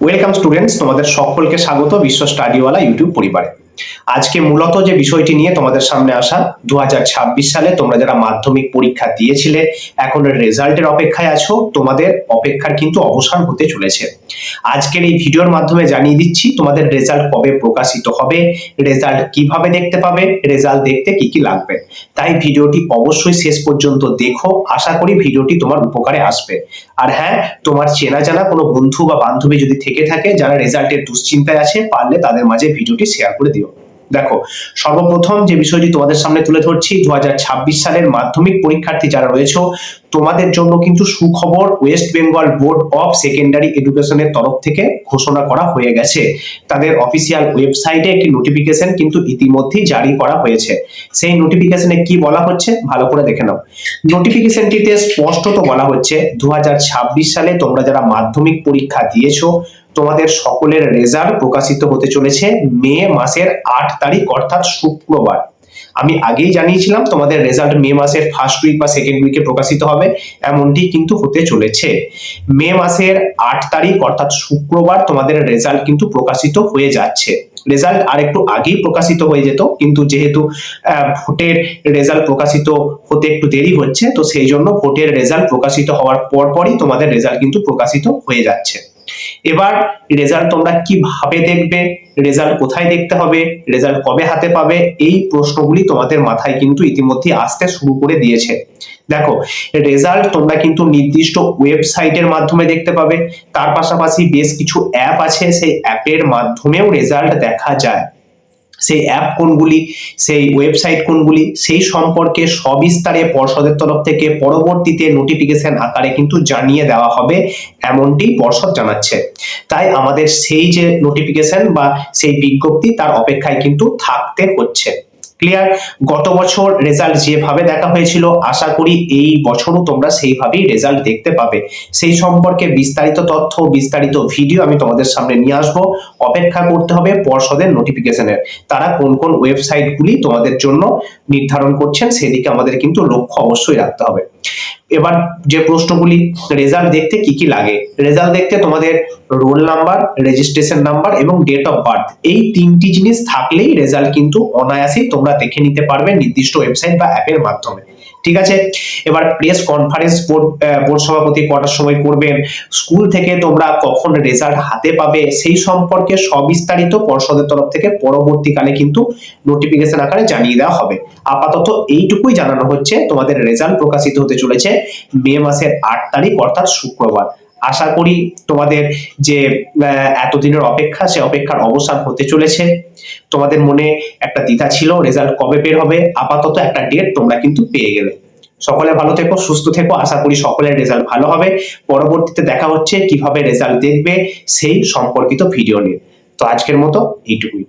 Welcome students, তোমাদের সকলকে স্বাগত বিশ্ব স্টাডিওয়ালা ইউটিউব পরিবারে। আজকে মূলত যে বিষয়টি নিয়ে তোমাদের সামনে আসা, 2026 সালে তোমরা যারা মাধ্যমিক পরীক্ষা দিয়েছিলে, এখন রেজাল্টের অপেক্ষায় আছো, তোমাদের অপেক্ষার কিন্তু অবসান হতে চলেছে। আজকের এই ভিডিওর মাধ্যমে জানিয়ে দিচ্ছি তোমাদের রেজাল্ট কবে প্রকাশিত হবে, রেজাল্ট কিভাবে দেখতে পাবে, রেজাল্ট দেখতে কি কি লাগবে। তাই ভিডিওটি অবশ্যই শেষ পর্যন্ত দেখো, আশা করি ভিডিওটি তোমার উপকারে আসবে। আর হ্যাঁ, তোমার চেনা জানা কোনো বন্ধু বা বান্ধবী যদি থেকে থাকে যারা রেজাল্টের দুশ্চিন্তায় আছে, পারলে তাদের মাঝে ভিডিওটি শেয়ার করে দিও। দেখো, সর্বপ্রথম যে বিষয়টি তোমাদের সামনে তুলে ধরছি, 2026 সালের মাধ্যমিক পরীক্ষার্থী যারা রয়েছে, তোমাদের জন্য কিন্তু সুখবর। West Bengal board of secondary এডুকেশনের তরফ থেকে ঘোষণা করা হয়ে গেছে। তাদের অফিসিয়াল ওয়েবসাইটে একটি নোটিফিকেশন কিন্তু ইতিমধ্যেই জারি করা হয়েছে। সেই নোটিফিকেশনে কি বলা হচ্ছে ভালো করে দেখে নাও। নোটিফিকেশনটিতে স্পষ্টত বলা হচ্ছে 2026 সালে তোমরা যারা মাধ্যমিক পরীক্ষা দিয়েছো, তোমাদের সকলের রেজাল্ট প্রকাশিত হতে চলেছে মে মাসের 8 তারিখ অর্থাৎ শুক্রবার। আমি আগেই জানিয়েছিলাম তোমাদের রেজাল্ট মে মাসের ফার্স্ট উইক বা সেকেন্ড উইকে প্রকাশিত হবে, এমনটি কিন্তু হতে চলেছে। মে মাসের 8 তারিখ অর্থাৎ শুক্রবার তোমাদের রেজাল্ট কিন্তু প্রকাশিত হয়ে যাচ্ছে। রেজাল্ট আর একটু আগেই প্রকাশিত হয়ে যেত, কিন্তু যেহেতু ভোটের রেজাল্ট প্রকাশিত হতে একটু দেরি হচ্ছে, তো সেই জন্য ভোটের রেজাল্ট প্রকাশিত হওয়ার পরপরই তোমাদের রেজাল্ট কিন্তু প্রকাশিত হয়ে যাচ্ছে। এবার রেজাল্ট তোমরা কিভাবে দেখবে, রেজাল্ট কোথায় দেখতে হবে, রেজাল্ট কবে হাতে পাবে, এই প্রশ্নগুলি তোমাদের মাথায় কিন্তু ইতিমধ্যে আসতে শুরু করে দিয়েছে। দেখো, রেজাল্ট তোমরা কিন্তু নির্দিষ্ট ওয়েবসাইটের মাধ্যমে দেখতে পাবে। তার পাশাপাশি বেশ কিছু অ্যাপ আছে, সেই অ্যাপের মাধ্যমেও রেজাল্ট দেখা যায়। সেই অ্যাপ কোনগুলি, সেই ওয়েবসাইট কোনগুলি, সেই সম্পর্কে সবিস্তারে পর্ষদের তরফ থেকে পরবর্তীতে নোটিফিকেশন আকারে কিন্তু জানিয়ে দেওয়া হবে, এমনটি পর্ষদ জানাচ্ছে। তাই আমাদের সেই যে নোটিফিকেশন বা সেই বিজ্ঞপ্তি, তার অপেক্ষায় কিন্তু থাকতে হচ্ছে। ক্লিয়ার? গত বছর রেজাল্ট যেভাবে দেখা হয়েছিল, আশা করি এই বছরও তোমরা সেইভাবেই রেজাল্ট দেখতে পাবে। সেই সম্পর্কে বিস্তারিত তথ্য, বিস্তারিত ভিডিও আমি তোমাদের সামনে নিয়ে আসবো। অপেক্ষা করতে হবে পর্ষদের নোটিফিকেশনের। তারা কোন কোন ওয়েবসাইটগুলি তোমাদের জন্য নির্ধারণ করছেন, সেদিকে আমাদের কিন্তু লক্ষ্য অবশ্যই রাখতে হবে। এবার যে প্রশ্নগুলি, রেজাল্ট দেখতে কি কি লাগে। রেজাল্ট দেখতে তোমাদের রোল নাম্বার, রেজিস্ট্রেশন নাম্বার এবং ডেট অফ বার্থ, এই তিনটি জিনিস থাকলেই রেজাল্ট কিন্তু অনায়াসেই তোমরা দেখে নিতে পারবে নির্দিষ্ট ওয়েবসাইট বা অ্যাপের মাধ্যমে। ঠিক আছে? এবার প্রেস কনফারেন্স বোর্ড সভাপতি কটার সময় করবেন, স্কুল থেকে তোমরা কখন রেজাল্ট হাতে পাবে, সেই সম্পর্কে সবিস্তারিত পর্ষদের তরফ থেকে পরবর্তীকালে কিন্তু নোটিফিকেশন আকারে জানিয়ে দেওয়া হবে। আপাতত এইটুকুই জানানো হচ্ছে, তোমাদের রেজাল্ট প্রকাশিত হতে চলেছে মে মাসের 8 তারিখ অর্থাৎ শুক্রবার। আশা করি তোমাদের যে এতদিনের অপেক্ষা, সে অপেক্ষার অবসান হতে চলেছে। তোমাদের মনে একটা দ্বিধা ছিল রেজাল্ট কবে বের হবে, আপাতত একটা ডেট তোমরা কিন্তু পেয়ে গেলে। সকলে ভালো থেকো, সুস্থ থেকো, আশা করি সকলের রেজাল্ট ভালো হবে। পরবর্তীতে দেখা হচ্ছে কিভাবে রেজাল্ট দেখবে সেই সম্পর্কিত ভিডিও নিয়ে। তো আজকের মতো এইটুকুই।